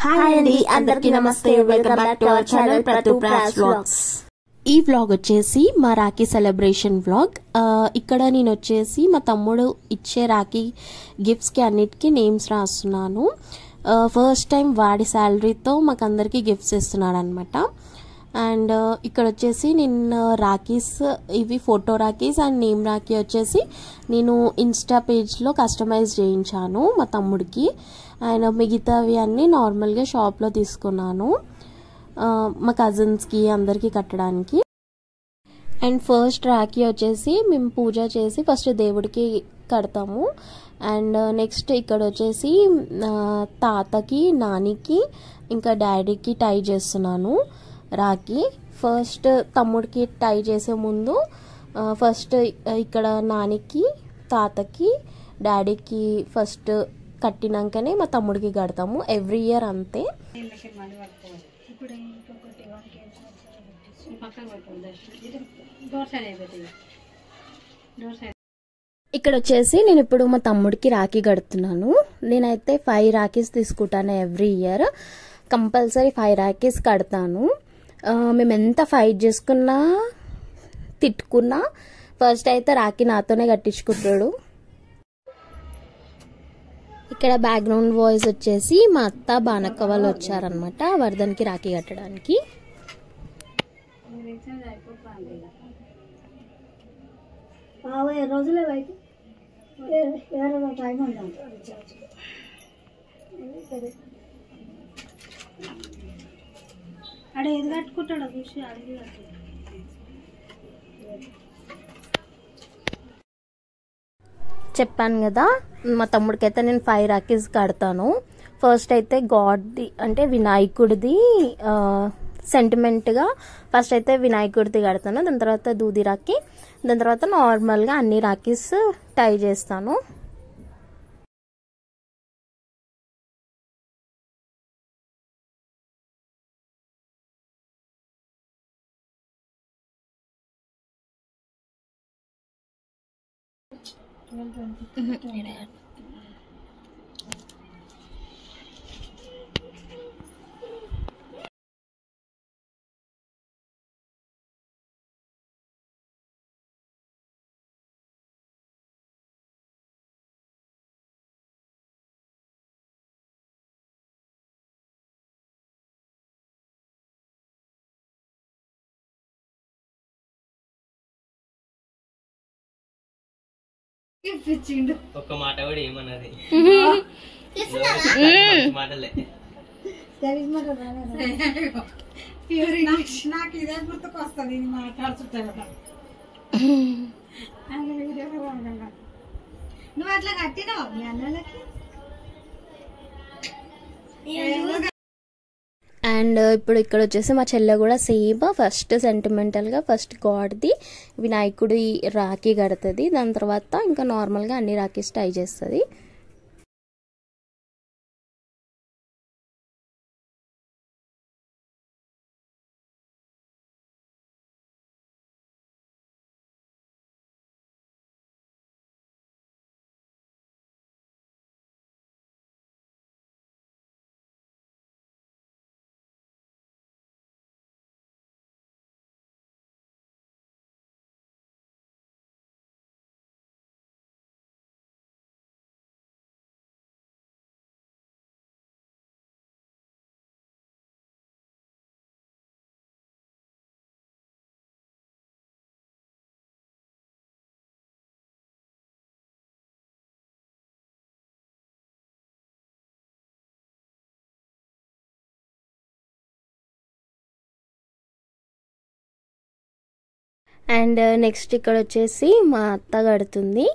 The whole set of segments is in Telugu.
హాయ్ అండి, అందరికీ నమస్తే. Welcome back to our channel ప్రతు ప్రాస్ వ్లాగ్స్. ఈ వ్లాగ్ వచ్చేసి మా రాఖీ సెలబ్రేషన్ వ్లాగ్. ఇక్కడ నేను వచ్చేసి మా తమ్ముడు ఇచ్చే రాఖీ గిఫ్ట్స్కి అన్నిటికీ నేమ్స్ రాస్తున్నాను. ఫస్ట్ టైం వాడి శాలరీతో మాకు అందరికీ గిఫ్ట్స్ ఇస్తున్నాడు అనమాట. అండ్ ఇక్కడ వచ్చేసి నేను రాఖీస్, ఇవి photo rakhis and name Rakhi వచ్చేసి నేను ఇన్స్టా పేజ్లో కస్టమైజ్ చేయించాను మా తమ్ముడికి. ఆయన మిగతావి అన్నీ నార్మల్గా షాప్లో తీసుకున్నాను మా కజిన్స్కి అందరికీ కట్టడానికి. అండ్ ఫస్ట్ రాఖీ వచ్చేసి మేము పూజ చేసి ఫస్ట్ దేవుడికి కడతాము. అండ్ నెక్స్ట్ ఇక్కడ వచ్చేసి తాతకి, నానికి, ఇంకా డాడీకి టై చేస్తున్నాను రాఖీ. ఫస్ట్ తమ్ముడికి టై చేసే ముందు ఫస్ట్ ఇక్కడ నానికి, తాతకి, డాడీకి ఫస్ట్ కట్టినాకనే మా తమ్ముడికి కడతాము. ఎవ్రీ ఇయర్ అంతే. ఇక్కడ వచ్చేసి నేను ఇప్పుడు మా తమ్ముడికి రాఖీ కడుతున్నాను. నేనైతే 5 రాఖీస్ తీసుకుంటాను ఎవ్రీ ఇయర్. కంపల్సరీ 5 రాఖీస్ కడతాను. మేము ఎంత ఫైట్ చేసుకున్నా, తిట్టుకున్నా ఫస్ట్ అయితే రాఖీ నాతోనే కట్టించుకుంటాడు. ఇక్కడ బ్యాక్గ్రౌండ్ వాయిస్ వచ్చేసి మా అత్త, బానక్క వాళ్ళు వచ్చారనమాట వర్ధన్కి రాఖీ కట్టడానికి. అడే ఏది కట్టుకుంటాడో చూసి అడిగి చెప్పాను కదా, మా తమ్ముడికి అయితే నేను 5 రాఖీస్ కడతాను. ఫస్ట్ అయితే గాడ్ది అంటే వినాయకుడిది సెంటిమెంట్గా ఫస్ట్ అయితే వినాయకుడిది కడతాను. దాని తర్వాత దూది రాఖీ, దాని తర్వాత నార్మల్గా అన్ని రాఖీస్ టై చేస్తాను. ఒక్క మాట కూడా ఏమన్నది మాటలే. నాకు ఇదే గుర్తుకు వస్తుంది మాట్లాడుతుంటా కదా. నువ్వు అట్లా కట్టినావు మీ అన్నలకి. అండ్ ఇప్పుడు ఇక్కడ వచ్చేసి మా చెల్లె కూడా సేమ్ ఫస్ట్ సెంటిమెంటల్గా ఫస్ట్ గాడ్ది వినాయకుడి రాఖీ కడుతుంది. దాని తర్వాత ఇంకా నార్మల్గా అన్ని రాఖీస్ టై చేస్తుంది. అండ్ నెక్స్ట్ ఇక్కడ వచ్చేసి మా అత్త కడుతుంది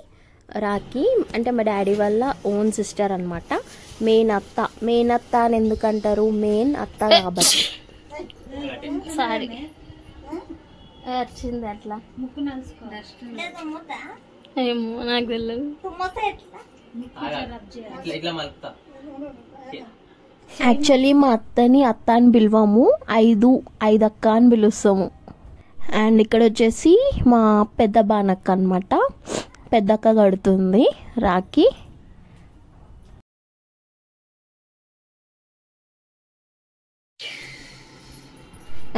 రాఖీ. అంటే మా డాడీ వాళ్ళ ఓన్ సిస్టర్ అనమాట. మెయిన్ అత్త అని ఎందుకంటారు, మెయిన్ అత్త కాబట్టి. సారీ వచ్చింది అట్లా, ఏమో నాకు తెలియదు. యాక్చువల్లీ మా అత్తని అత్త అని పిలవము, ఐదక్క అని పిలుస్తాము. అండ్ ఇక్కడ వచ్చేసి మా పెద్ద బానక్క అనమాట, పెద్దక్క కడుతుంది రాఖీ.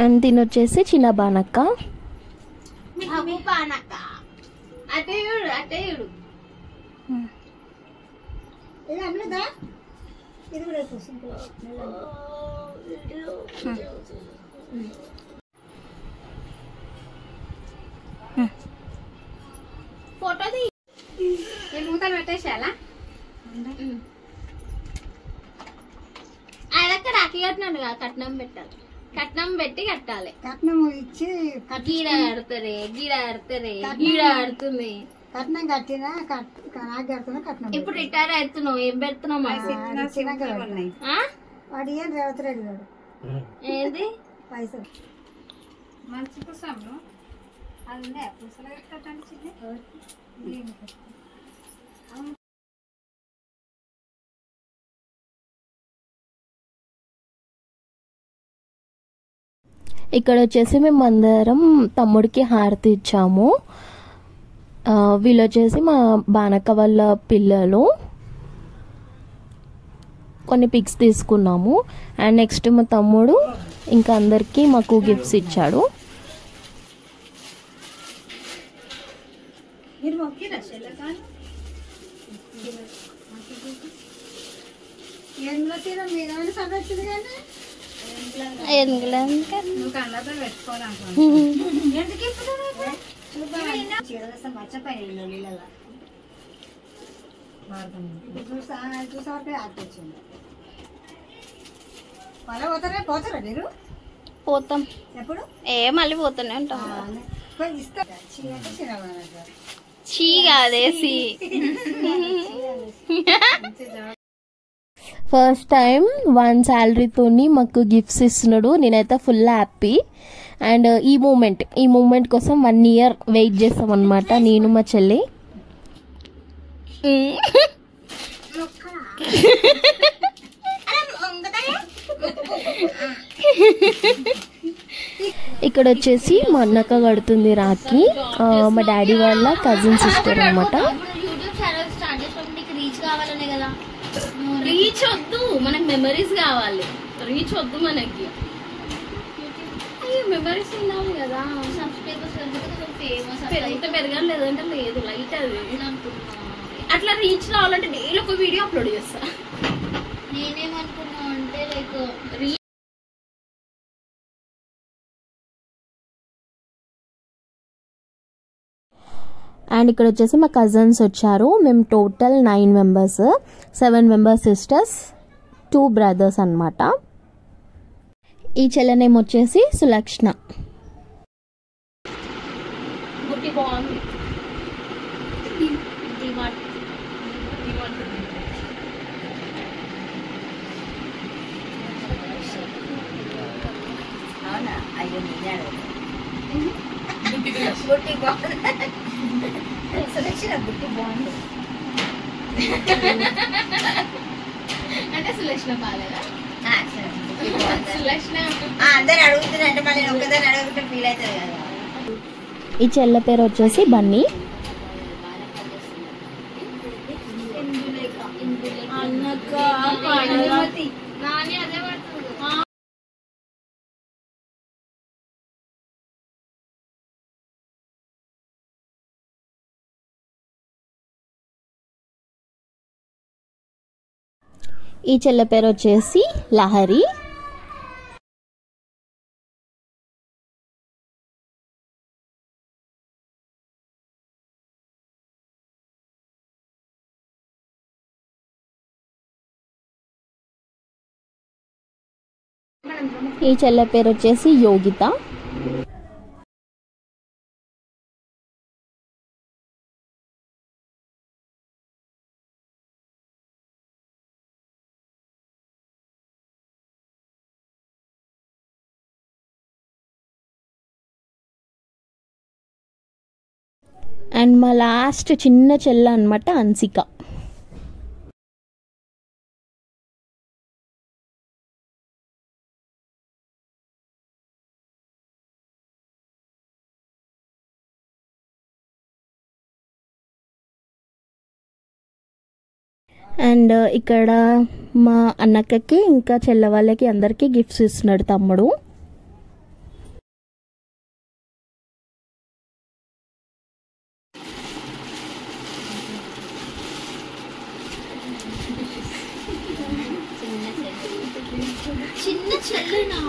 అండ్ తినొచ్చేసి చిన్న బానక్క. ఫోటో మూతలు పెట్టేసాలా అదక్క రాఖీ కట్టినాను కదా, కట్నం పెట్టాలి. కట్నం పెట్టి కట్టాలి. కట్నం ఇచ్చి గీడ కడతారే, గీడ కడతారే, గీడ కడుతుంది. కట్నం కట్టినా నాకు కడుతున్నా కట్నం. ఇప్పుడు రిటైర్ అవుతున్నావు, ఏం పెడుతున్నావు వాడు ఏం రేవతి రెడ్డి గారు ఏంది పైసలు మంచి పుస్తకం అది పుస్తకాలు పెట్టండి చిన్న ఇక్కడ వచ్చేసి మేము అందరం తమ్ముడికి హారతి ఇచ్చాము. వీళ్ళు వచ్చేసి మా బానక్క వాళ్ళ పిల్లలు. కొన్ని పిక్స్ తీసుకున్నాము. అండ్ నెక్స్ట్ మా తమ్ముడు ఇంకా అందరికీ మాకు గిఫ్ట్స్ ఇచ్చాడు. పోతారా మీరు? పోతాం ఎప్పుడు మళ్ళీ పోతానే ఉంటాం. ఇస్తా చీ కాదేసి ఫస్ట్ టైం 1 శాలరీతోని మాకు గిఫ్ట్స్ ఇస్తున్నాడు. నేనైతే ఫుల్ హ్యాపీ. అండ్ ఈ మూమెంట్ కోసం 1 year వెయిట్ చేస్తాం అనమాట, నేను మా చెల్లి. ఇక్కడ వచ్చేసి మా అన్నక్క కడుతుంది రాఖీ. మా డాడీ వాళ్ళ కజిన్ సిస్టర్ అనమాట. యూట్యూబ్ ఛానల్ స్టార్ట్ చేసినప్పుడు నీకు రీచ్ కావాలనే కదా. రీచ్ వద్దు, మనకి మెమరీస్ కావాలి. రీచ్ వద్దు మనకి, మెమరీస్ ఉండాలి కదా. సబ్స్క్రైబర్స్ ఫేమస్ పెరగాలి, లేదంటే లేదు, లైట్ అది అట్లా రీచ్ రావాలంటే డైలీ ఒక వీడియో అప్లోడ్ చేస్తా. నేనేమనుకున్నా అంటే లైక్ అండ్ ఇక్కడ వచ్చేసి మా కజిన్స్ వచ్చారు. మేము total 9 members, 7 members sisters, 2 brothers అన్నమాట. ఈ చెల్లెనేమో వచ్చేసి సులక్షణ. అవునా? అయ్యో సులక్షణ బుట్టి బాగుంది అంటే సులక్షణ బాలేదా? సులక్షణ అందరు అడుగుతున్నట్టు మళ్ళీ ఒక్కదాన్ని అడుగుతుంటే ఫీల్ అవుతుంది కదా. ఈ చెల్ల పేరు వచ్చేసి బన్నీ. నాని అదే పడుతుంది. ఈ చెల్ల పేరు వచ్చేసి లహరి. ఈ చెల్ల పేరు వచ్చేసి యోగిత. అండ్ మా లాస్ట్ చిన్న చెల్ల అన్నమాట హన్సిక. అండ్ ఇక్కడ మా అన్నక్కకి ఇంకా చెల్ల వాళ్ళకి అందరికీ గిఫ్ట్స్ ఇస్తున్నాడు తమ్ముడు. చిన్న చెల్లెనా.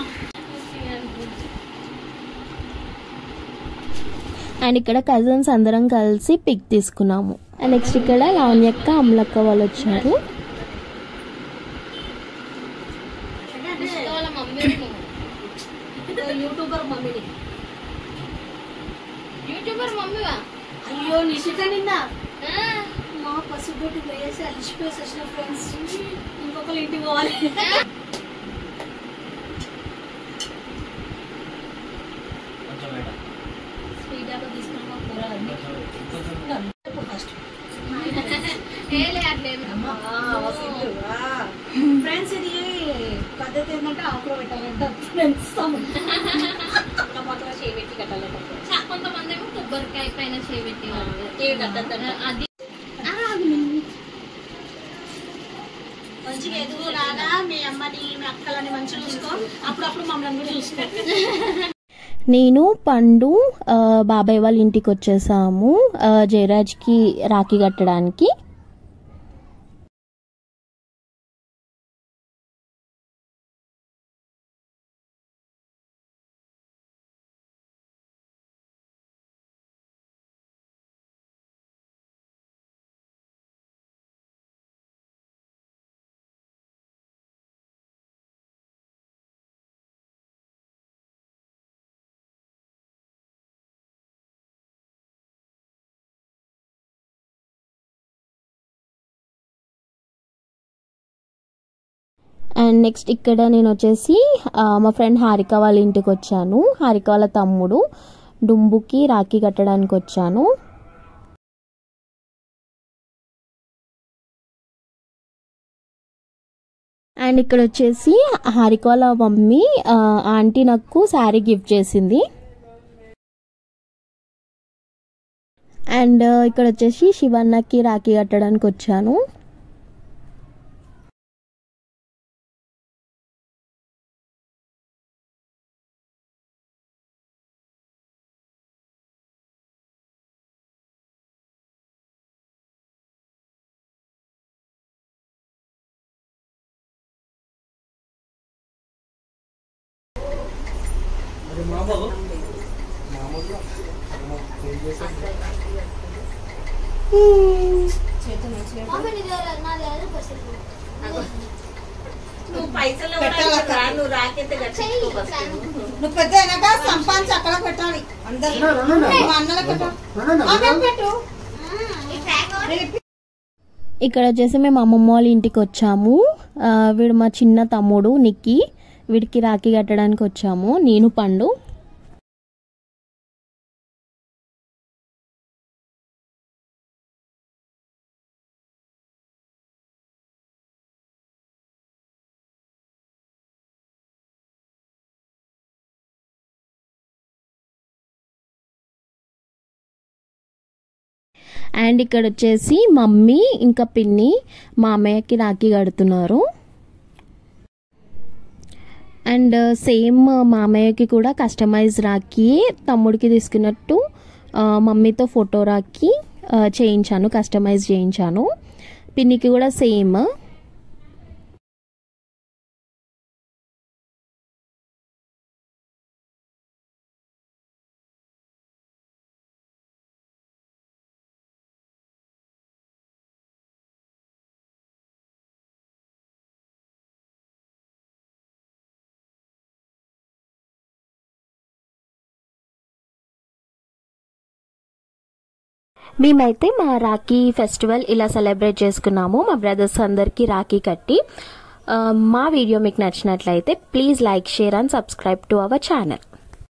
అండ్ ఇక్కడ కజిన్స్ అందరం కలిసి పిక్ తీసుకున్నాము. అండ్ నెక్స్ట్ ఇక్కడ లావణ్యక్క అమలక్క వాళ్ళు వచ్చారు. వాళ్ళ మమ్మీని యూట్యూబర్ మమ్మీని. యూట్యూబర్ మమ్మీవా? అయ్యో నిషిత నిన్న మా పసుపుబొట్టు వేసి అలిసిపోయేసి వచ్చిన ఫ్రెండ్స్ ఇంకొకరు ఇంటికి పోవాలి. ఫ్రెండ్స్ ఇది పద్ధతి ఏంటంటే ఆకులో పెట్టాలంటే ఫ్రెండ్స్ చేయబెట్టి కట్టాలంటే కొంతమంది ఏమో కొబ్బరికాయ పైన చేయబెట్టి అది మంచిగా ఎదుగు రాగా మీ అమ్మని మీ అక్కలని మంచిగా చూసుకో, అప్పుడప్పుడు మమ్మల్ని కూడా చూసుకో. నేను పండు బాబాయ్ వాళ్ళ ఇంటికి వచ్చేసాము జయరాజ్కి రాఖీ కట్టడానికి. అండ్ నెక్స్ట్ ఇక్కడ నేను వచ్చేసి మా ఫ్రెండ్ హారిక వాళ్ళ ఇంటికి వచ్చాను. హారిక వాళ్ళ తమ్ముడు డుంబుకి రాఖీ కట్టడానికి వచ్చాను. అండ్ ఇక్కడ వచ్చేసి హారిక వాళ్ళ మమ్మీ ఆంటీ నాకు శారీ గిఫ్ట్ చేసింది. అండ్ ఇక్కడ వచ్చేసి శివన్నకి రాఖీ కట్టడానికి వచ్చాను. నువ్వు పైసలు నువ్వు రాకెత్తే నువ్వు పెద్ద అయినాక సంపాదించి అక్కడ పెట్టాలి. అందరు అన్నలకు పెట్టు. ఇక్కడ వచ్చేసి మేము అమ్మమ్మ వాళ్ళ ఇంటికి వచ్చాము. వీడు మా చిన్న తమ్ముడు నిక్కీ, వీడికి రాఖీ కట్టడానికి వచ్చాము నేను పండు. అండ్ ఇక్కడ వచ్చేసి మమ్మీ ఇంకా పిన్ని మామయ్యకి రాఖీ కడుతున్నారు. అండ్ సేమ్ మామయ్యకి కూడా కస్టమైజ్ రాఖీ తమ్ముడికి తీసుకున్నట్టు మమ్మీతో ఫోటో రాఖీ చేయించాను, కస్టమైజ్ చేయించాను. పిన్నికి కూడా సేమ్. మేమైతే మా రాఖీ ఫెస్టివల్ ఇలా సెలబ్రేట్ చేసుకున్నాము. మా బ్రదర్స్ అందరికీ రాఖీ కట్టి. మా వీడియో మీకు నచ్చినట్లయితే please like, share and subscribe to our channel.